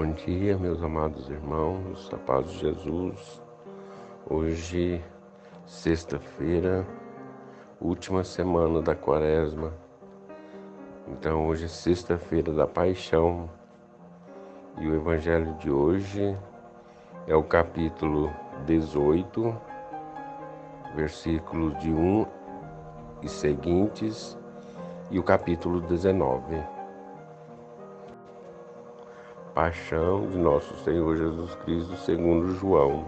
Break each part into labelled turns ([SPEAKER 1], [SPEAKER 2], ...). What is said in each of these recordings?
[SPEAKER 1] Bom dia, meus amados irmãos, a paz de Jesus. Hoje, sexta-feira, última semana da Quaresma. Então, hoje é sexta-feira da Paixão e o Evangelho de hoje é o capítulo 18, versículos de 1 e seguintes, e o capítulo 19. Paixão de nosso Senhor Jesus Cristo segundo João.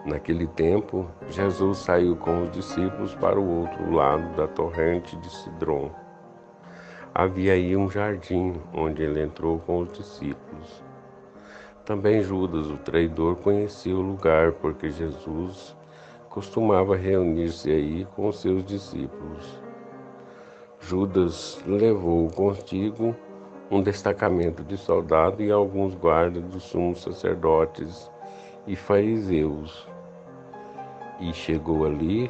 [SPEAKER 1] Naquele tempo, Jesus saiu com os discípulos para o outro lado da torrente de Cedron. Havia aí um jardim, onde ele entrou com os discípulos. Também Judas, o traidor, conhecia o lugar, porque Jesus costumava reunir-se aí com os seus discípulos. Judas levou consigo um destacamento de soldados e alguns guardas dos sumos sacerdotes e fariseus, e chegou ali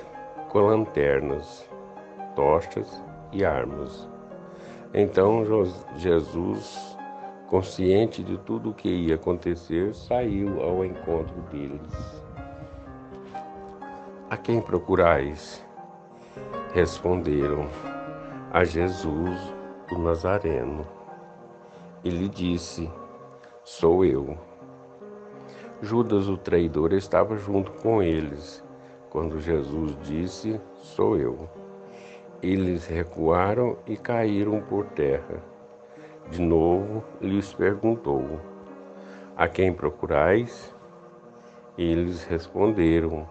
[SPEAKER 1] com lanternas, tochas e armas. Então Jesus, consciente de tudo o que ia acontecer, saiu ao encontro deles. A quem procurais? Responderam: a Jesus, o Nazareno. Ele disse: sou eu. Judas, o traidor, estava junto com eles, quando Jesus disse: sou eu. Eles recuaram e caíram por terra. De novo lhes perguntou: a quem procurais? Eles responderam: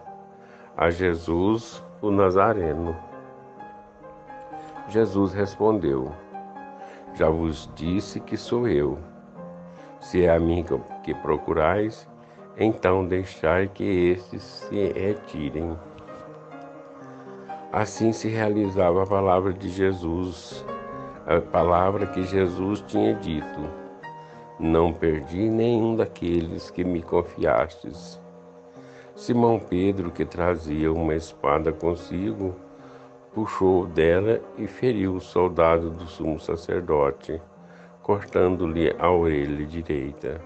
[SPEAKER 1] a Jesus, o Nazareno. Jesus respondeu: já vos disse que sou eu. Se é a mim que procurais, então deixai que estes se retirem. Assim se realizava a palavra de Jesus, a palavra que Jesus tinha dito: não perdi nenhum daqueles que me confiastes. Simão Pedro, que trazia uma espada consigo, puxou dela e feriu o soldado do sumo sacerdote, cortando-lhe a orelha direita.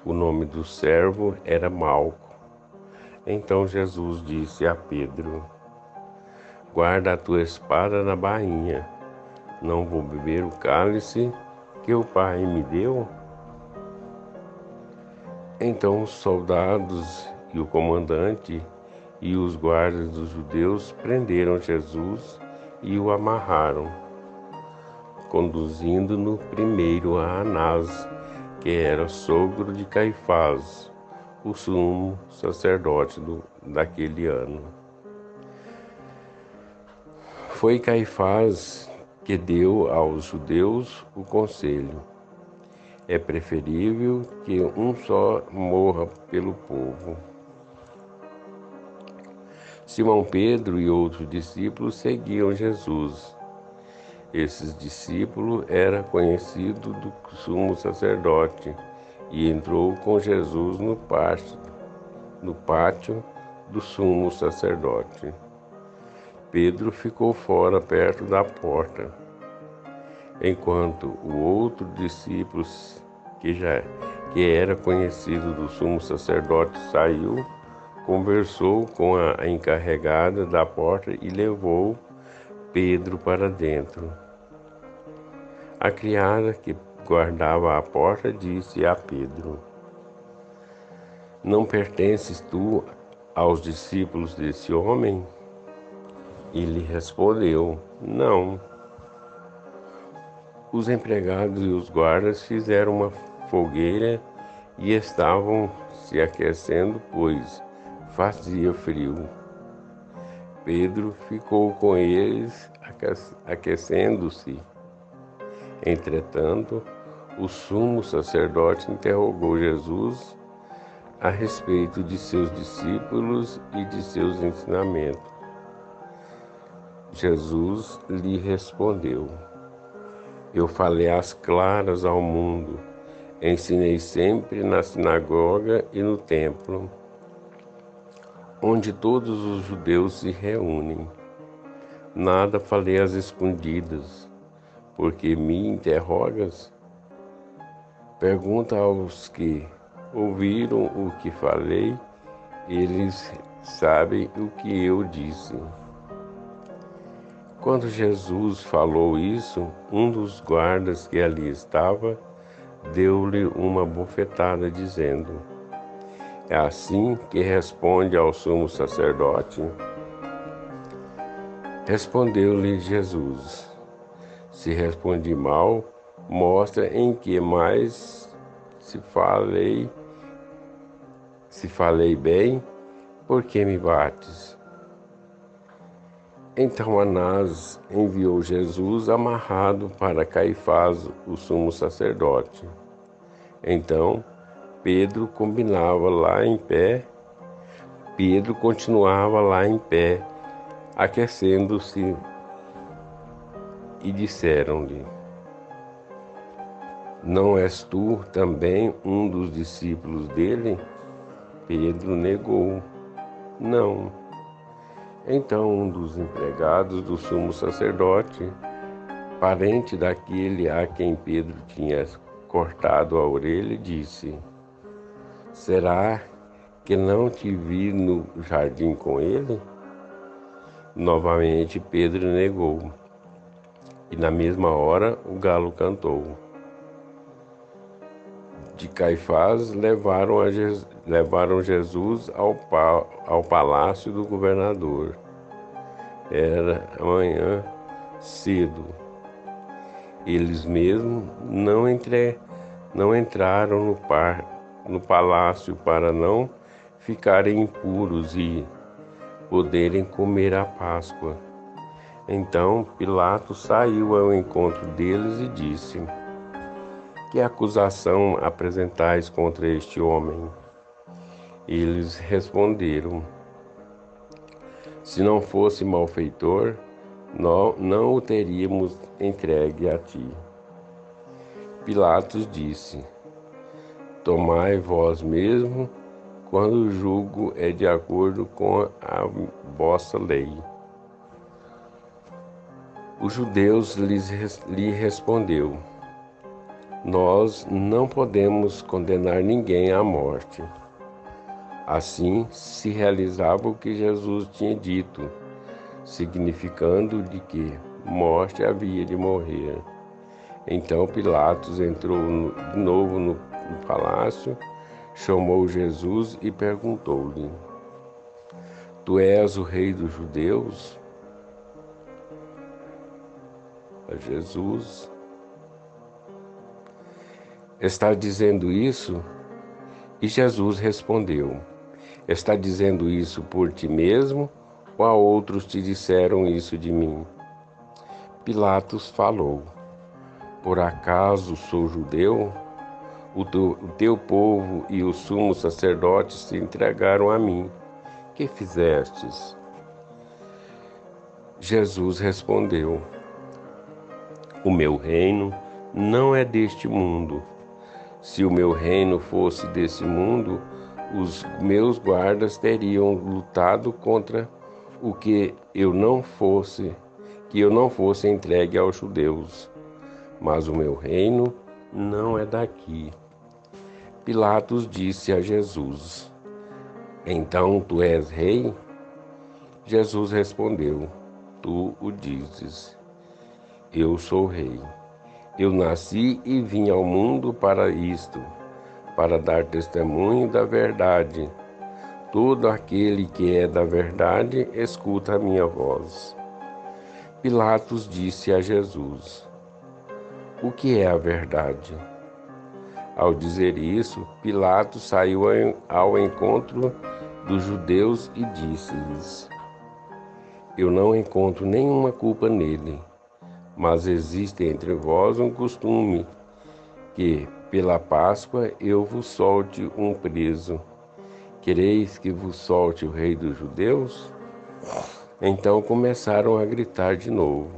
[SPEAKER 1] O nome do servo era Malco. Então Jesus disse a Pedro: guarda a tua espada na bainha. Não vou beber o cálice que o Pai me deu? Então os soldados e o comandante e os guardas dos judeus prenderam Jesus e o amarraram, conduzindo-no primeiro a Anás, que era sogro de Caifás, o sumo sacerdote daquele ano. Foi Caifás que deu aos judeus o conselho: é preferível que um só morra pelo povo. Simão Pedro e outros discípulos seguiam Jesus. Esses discípulos era conhecido do sumo sacerdote e entrou com Jesus no pátio do sumo sacerdote. Pedro ficou fora, perto da porta, enquanto o outro discípulo, que era conhecido do sumo sacerdote, saiu, conversou com a encarregada da porta e levou Pedro para dentro. A criada que guardava a porta disse a Pedro: não pertences tu aos discípulos desse homem? Ele respondeu: não. Os empregados e os guardas fizeram uma fogueira e estavam se aquecendo, pois fazia frio. Pedro ficou com eles, aquecendo-se. Entretanto, o sumo sacerdote interrogou Jesus a respeito de seus discípulos e de seus ensinamentos. Jesus lhe respondeu: eu falei às claras ao mundo, ensinei sempre na sinagoga e no templo, onde todos os judeus se reúnem. Nada falei às escondidas, porque me interrogas? Pergunta aos que ouviram o que falei, eles sabem o que eu disse. Quando Jesus falou isso, um dos guardas que ali estava deu-lhe uma bofetada, dizendo: é assim que responde ao sumo sacerdote? Respondeu-lhe Jesus: se respondi mal, mostra em que mais se falei bem, por que me bates? Então Anás enviou Jesus amarrado para Caifás, o sumo sacerdote. Então Pedro continuava lá em pé, aquecendo-se, e disseram-lhe: não és tu também um dos discípulos dele? Pedro negou: não. Então um dos empregados do sumo sacerdote, parente daquele a quem Pedro tinha cortado a orelha, disse: será que não te vi no jardim com ele? Novamente Pedro negou, e na mesma hora o galo cantou. De Caifás levaram Jesus ao palácio do governador. Era amanhã cedo. Eles mesmos não entraram no palácio para não ficarem impuros e poderem comer a Páscoa. Então Pilatos saiu ao encontro deles e disse: que acusação apresentais contra este homem? Eles responderam: se não fosse malfeitor, não o teríamos entregue a ti. Pilatos disse: tomai vós mesmo, quando o julgo é de acordo com a vossa lei. Os judeus lhe respondeu: nós não podemos condenar ninguém à morte. Assim se realizava o que Jesus tinha dito, significando de que morte havia de morrer. Então Pilatos entrou de novo no palácio, chamou Jesus e perguntou-lhe: tu és o rei dos judeus? A Jesus: está dizendo isso? E Jesus respondeu: está dizendo isso por ti mesmo, ou a outros te disseram isso de mim? Pilatos falou: por acaso sou judeu? O teu povo e o sumo sacerdote se entregaram a mim. Que fizestes? Jesus respondeu: o meu reino não é deste mundo. Se o meu reino fosse desse mundo, os meus guardas teriam lutado contra o que eu não fosse entregue aos judeus. Mas o meu reino não é daqui. Pilatos disse a Jesus: então tu és rei? Jesus respondeu: tu o dizes. Eu sou rei. Eu nasci e vim ao mundo para isto, para dar testemunho da verdade. Todo aquele que é da verdade escuta a minha voz. Pilatos disse a Jesus: o que é a verdade? Ao dizer isso, Pilatos saiu ao encontro dos judeus e disse-lhes: eu não encontro nenhuma culpa nele. Mas existe entre vós um costume, que pela Páscoa eu vos solte um preso. Quereis que vos solte o rei dos judeus? Então começaram a gritar de novo: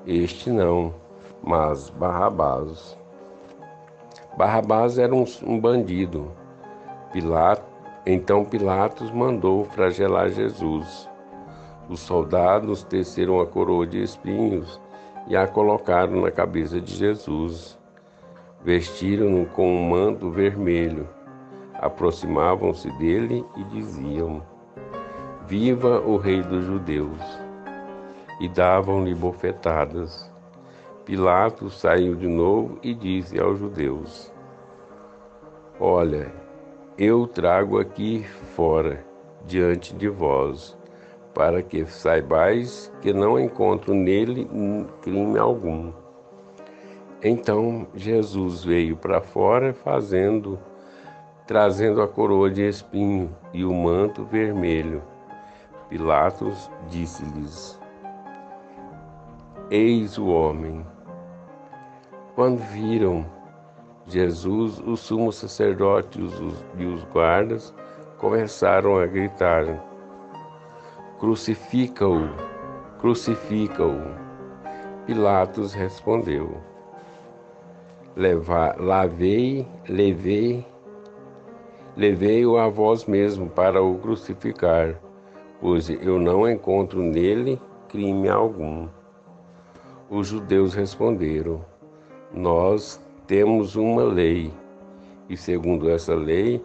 [SPEAKER 1] este não, mas Barrabás. Barrabás era um bandido. Então Pilatos mandou flagelar Jesus. Os soldados teceram a coroa de espinhos e a colocaram na cabeça de Jesus. Vestiram-no com um manto vermelho, aproximavam-se dele e diziam: Viva o Rei dos Judeus! E davam-lhe bofetadas. Pilatos saiu de novo e disse aos judeus: Olha, eu trago aqui fora, diante de vós, para que saibais que não encontro nele crime algum. Então Jesus veio para fora, trazendo a coroa de espinho e o manto vermelho. Pilatos disse-lhes: Eis o homem. Quando viram Jesus, o sumo sacerdote e os guardas começaram a gritar: Crucifica-o! Crucifica-o! Pilatos respondeu: Levei-o a vós mesmo para o crucificar, pois eu não encontro nele crime algum. Os judeus responderam: Nós temos uma lei, e segundo essa lei,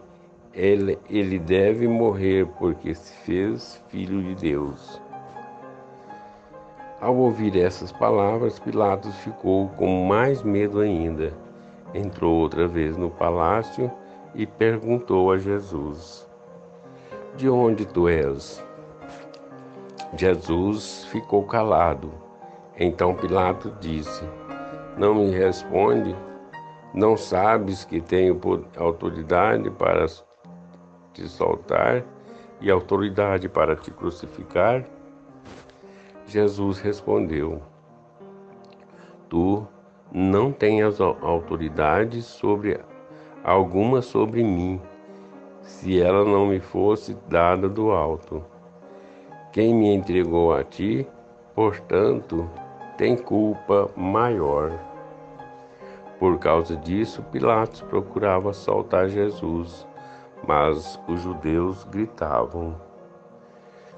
[SPEAKER 1] ele deve morrer porque se fez filho de Deus. Ao ouvir essas palavras, Pilatos ficou com mais medo ainda. Entrou outra vez no palácio e perguntou a Jesus: De onde tu és? Jesus ficou calado. Então Pilatos disse: Não me responde? Não sabes que tenho autoridade para te soltar e autoridade para te crucificar? Jesus respondeu: Tu não tens autoridade alguma sobre mim, se ela não me fosse dada do alto. Quem me entregou a ti, portanto, tem culpa maior. Por causa disso, Pilatos procurava soltar Jesus, mas os judeus gritavam: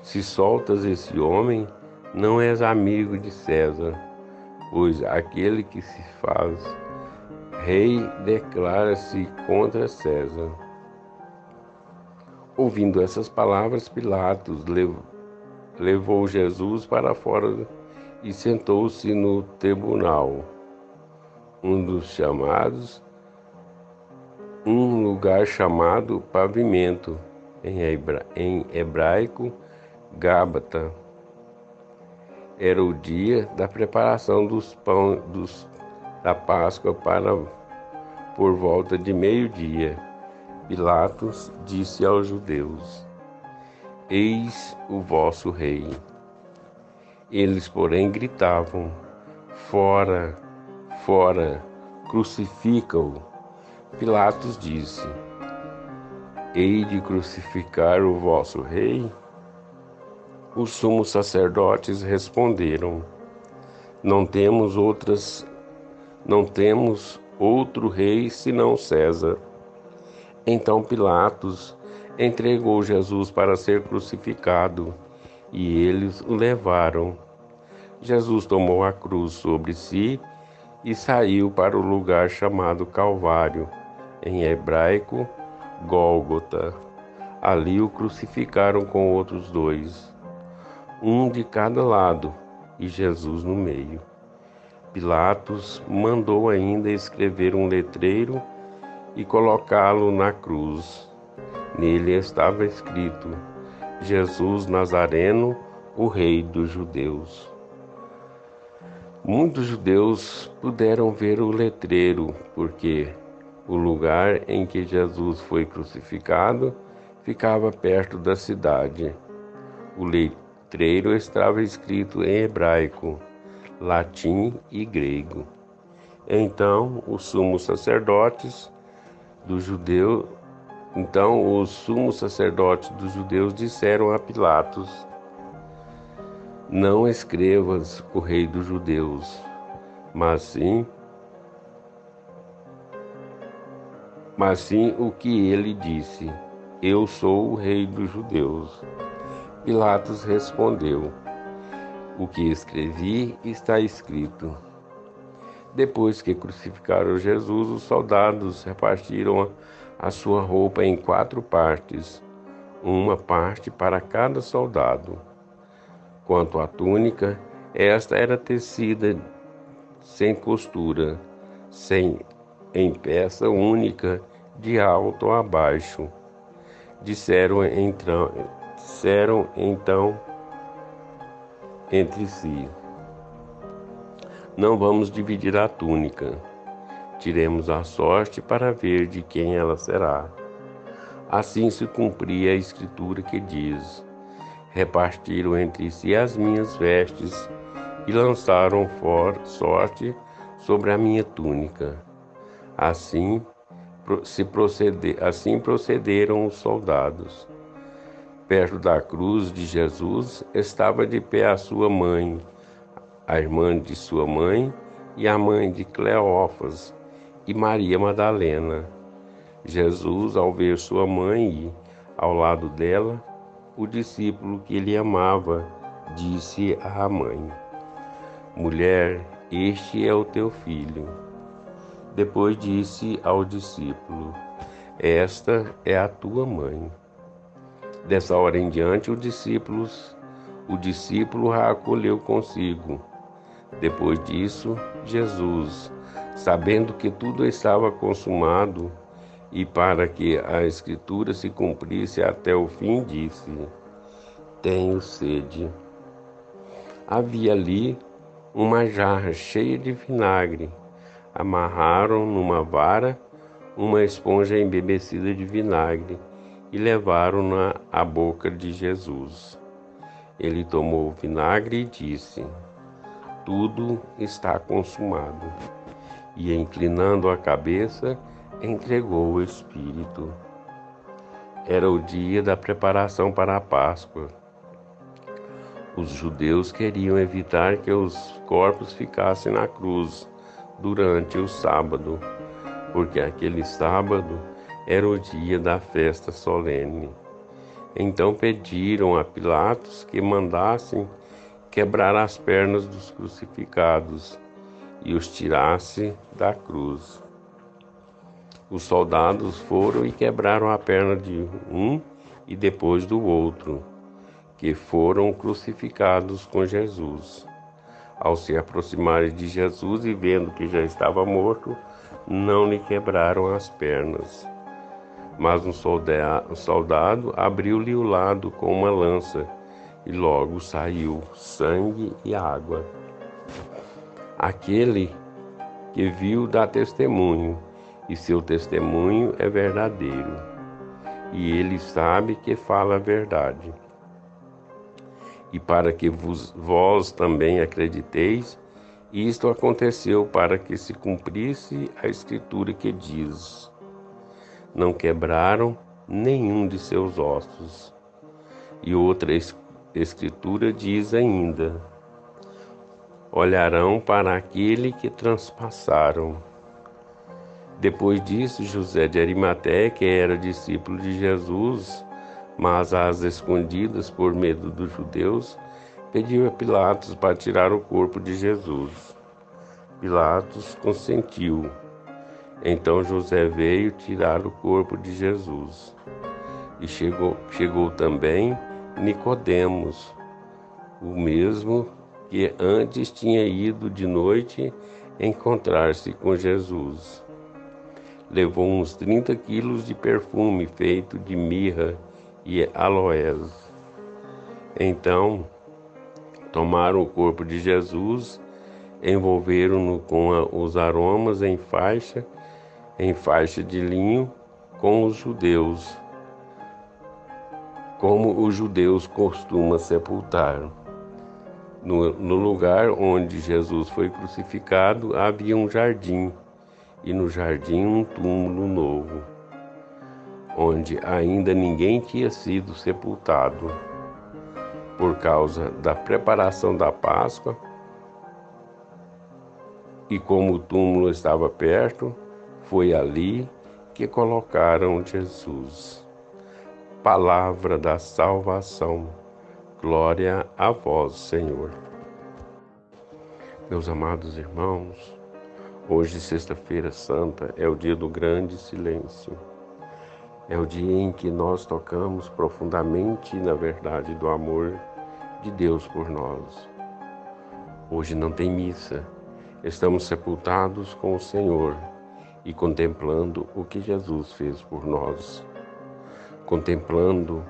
[SPEAKER 1] Se soltas esse homem, não és amigo de César, pois aquele que se faz rei declara-se contra César. Ouvindo essas palavras, Pilatos levou Jesus para fora e sentou-se no tribunal, um lugar chamado Pavimento, em hebraico, Gábata. Era o dia da preparação da Páscoa por volta de meio-dia. Pilatos disse aos judeus: Eis o vosso rei. Eles, porém, gritavam: Fora, fora, crucifica-o. Pilatos disse: Hei de crucificar o vosso rei? Os sumos sacerdotes responderam: Não temos outro rei senão César. Então Pilatos entregou Jesus para ser crucificado, e eles o levaram. Jesus tomou a cruz sobre si e saiu para o lugar chamado Calvário, em hebraico, Gólgota. Ali o crucificaram com outros dois, um de cada lado, e Jesus no meio. Pilatos mandou ainda escrever um letreiro e colocá-lo na cruz. Nele estava escrito: Jesus Nazareno, o Rei dos Judeus. Muitos judeus puderam ver o letreiro, porque o lugar em que Jesus foi crucificado ficava perto da cidade. O letreiro estava escrito em hebraico, latim e grego. Então os sumos sacerdotes dos judeus disseram a Pilatos: Não escrevas o Rei dos Judeus, mas sim o que ele disse: Eu sou o Rei dos Judeus. Pilatos respondeu: O que escrevi está escrito. Depois que crucificaram Jesus, os soldados repartiram a sua roupa em 4 partes, uma parte para cada soldado. Quanto à túnica, esta era tecida sem costura, em peça única, de alto a baixo. Disseram então entre si: não vamos dividir a túnica. Tiremos a sorte para ver de quem ela será. Assim se cumpria a escritura que diz: repartiram entre si as minhas vestes e lançaram sorte sobre a minha túnica. Assim procederam os soldados. Perto da cruz de Jesus estava de pé a sua mãe, a irmã de sua mãe e a mãe de Cleófas e Maria Madalena. Jesus, ao ver sua mãe e, ao lado dela, o discípulo que ele amava, disse à mãe: mulher, este é o teu filho. Depois disse ao discípulo: esta é a tua mãe. Dessa hora em diante, o discípulo a acolheu consigo. Depois disso, Jesus, sabendo que tudo estava consumado, e para que a escritura se cumprisse até o fim, disse: tenho sede. Havia ali uma jarra cheia de vinagre. Amarraram numa vara uma esponja embebecida de vinagre e levaram-na à boca de Jesus. Ele tomou o vinagre e disse: tudo está consumado. E, inclinando a cabeça, entregou o Espírito. Era o dia da preparação para a Páscoa. Os judeus queriam evitar que os corpos ficassem na cruz durante o sábado, porque aquele sábado era o dia da festa solene. Então pediram a Pilatos que mandassem quebrar as pernas dos crucificados e os tirasse da cruz. Os soldados foram e quebraram a perna de um e depois do outro, que foram crucificados com Jesus. Ao se aproximarem de Jesus e vendo que já estava morto, não lhe quebraram as pernas. Mas um soldado abriu-lhe o lado com uma lança, e logo saiu sangue e água. Aquele que viu dá testemunho, e seu testemunho é verdadeiro, e ele sabe que fala a verdade. E para que vós também acrediteis, isto aconteceu para que se cumprisse a escritura que diz: não quebraram nenhum de seus ossos. E outra escritura diz ainda: olharão para aquele que transpassaram. Depois disso, José de Arimateia, que era discípulo de Jesus, mas às escondidas por medo dos judeus, pediu a Pilatos para tirar o corpo de Jesus. Pilatos consentiu. Então José veio tirar o corpo de Jesus. E chegou também Nicodemos, o mesmo que antes tinha ido de noite encontrar-se com Jesus. Levou uns 30 quilos de perfume feito de mirra e aloés. Então, tomaram o corpo de Jesus, envolveram-no com os aromas em faixa de linho, como os judeus costumam sepultar. No lugar onde Jesus foi crucificado havia um jardim, e no jardim um túmulo novo, onde ainda ninguém tinha sido sepultado. Por causa da preparação da Páscoa, e como o túmulo estava perto, foi ali que colocaram Jesus. Palavra da salvação. Glória a vós, Senhor. Meus amados irmãos, Hoje, Sexta-feira Santa, é o dia do grande silêncio. É o dia em que nós tocamos profundamente na verdade do amor de Deus por nós. Hoje não tem missa. Estamos sepultados com o Senhor e contemplando o que Jesus fez por nós. Contemplando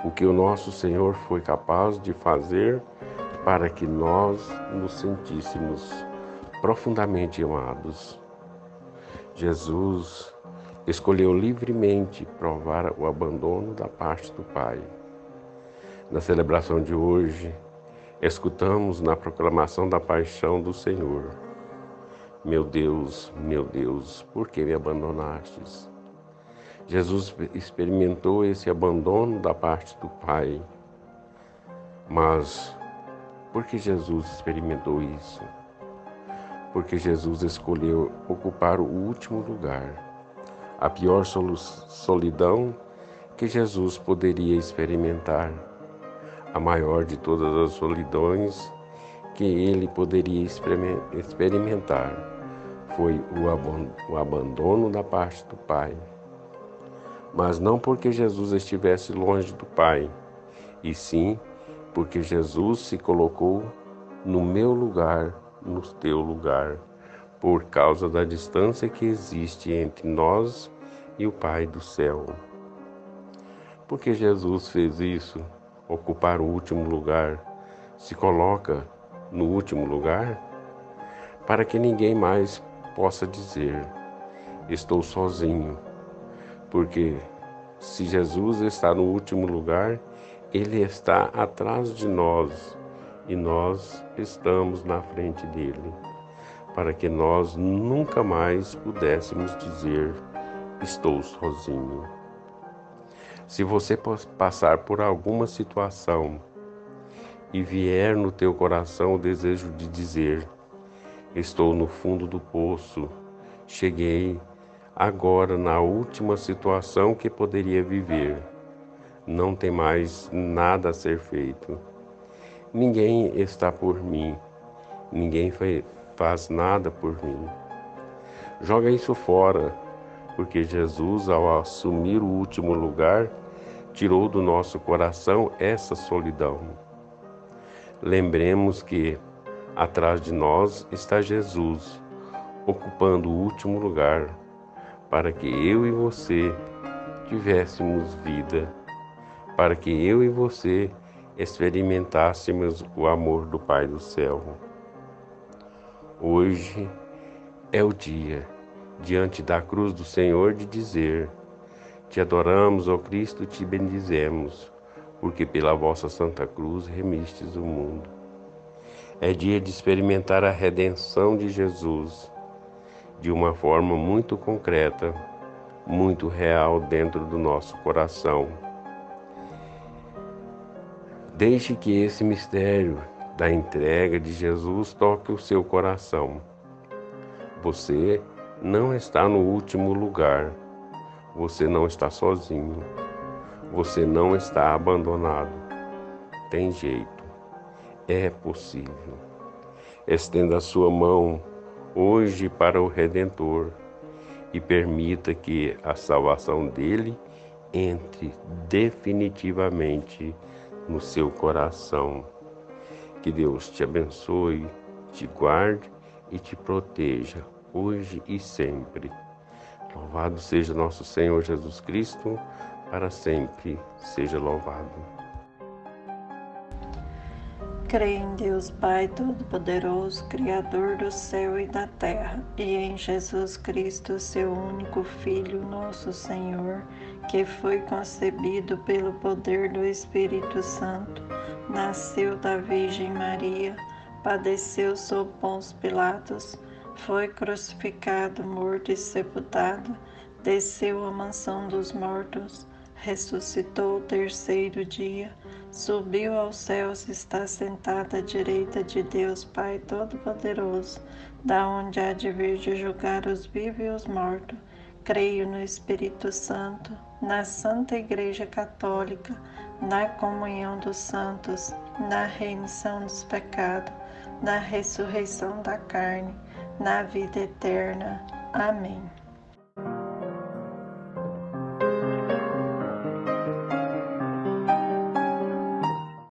[SPEAKER 1] o que o nosso Senhor foi capaz de fazer para que nós nos sentíssemos profundamente amados. Jesus escolheu livremente provar o abandono da parte do Pai. Na celebração de hoje, escutamos na proclamação da paixão do Senhor: meu Deus, por que me abandonastes? Jesus experimentou esse abandono da parte do Pai. Mas por que Jesus experimentou isso? Porque Jesus escolheu ocupar o último lugar, a pior solidão que Jesus poderia experimentar, a maior de todas as solidões que ele poderia experimentar, foi o abandono da parte do Pai. Mas não porque Jesus estivesse longe do Pai, e sim porque Jesus se colocou no meu lugar, no teu lugar, por causa da distância que existe entre nós e o Pai do céu. Porque Jesus fez isso, ocupar o último lugar, se coloca no último lugar, para que ninguém mais possa dizer: estou sozinho. Porque se Jesus está no último lugar, Ele está atrás de nós e nós estamos na frente dele, para que nós nunca mais pudéssemos dizer: estou sozinho. Se você passar por alguma situação e vier no teu coração o desejo de dizer: estou no fundo do poço, cheguei agora na última situação que poderia viver, não tem mais nada a ser feito. Ninguém está por mim, ninguém faz nada por mim. Joga isso fora, porque Jesus, ao assumir o último lugar, tirou do nosso coração essa solidão. Lembremos que atrás de nós está Jesus, ocupando o último lugar, para que eu e você tivéssemos vida, para que eu e você experimentássemos o amor do Pai do céu. Hoje é o dia, diante da cruz do Senhor, de dizer: te adoramos, ó Cristo, te bendizemos, porque pela vossa Santa Cruz remistes o mundo. É dia de experimentar a redenção de Jesus de uma forma muito concreta, muito real dentro do nosso coração. Deixe que esse mistério da entrega de Jesus toque o seu coração. Você não está no último lugar. Você não está sozinho. Você não está abandonado. Tem jeito. É possível. Estenda a sua mão hoje para o Redentor e permita que a salvação dele entre definitivamente no seu coração. Que Deus te abençoe, te guarde e te proteja, hoje e sempre. Louvado seja nosso Senhor Jesus Cristo, para sempre seja louvado.
[SPEAKER 2] Creio em Deus Pai Todo-Poderoso, Criador do céu e da terra, e em Jesus Cristo, seu único Filho, nosso Senhor, que foi concebido pelo poder do Espírito Santo, nasceu da Virgem Maria, padeceu sob Pôncio Pilatos, foi crucificado, morto e sepultado, desceu à mansão dos mortos, ressuscitou o terceiro dia, subiu aos céus e está sentado à direita de Deus Pai Todo-Poderoso, da onde há de vir de julgar os vivos e os mortos. Creio no Espírito Santo, na Santa Igreja Católica, na comunhão dos santos, na remissão dos pecados, na ressurreição da carne, na vida eterna. Amém.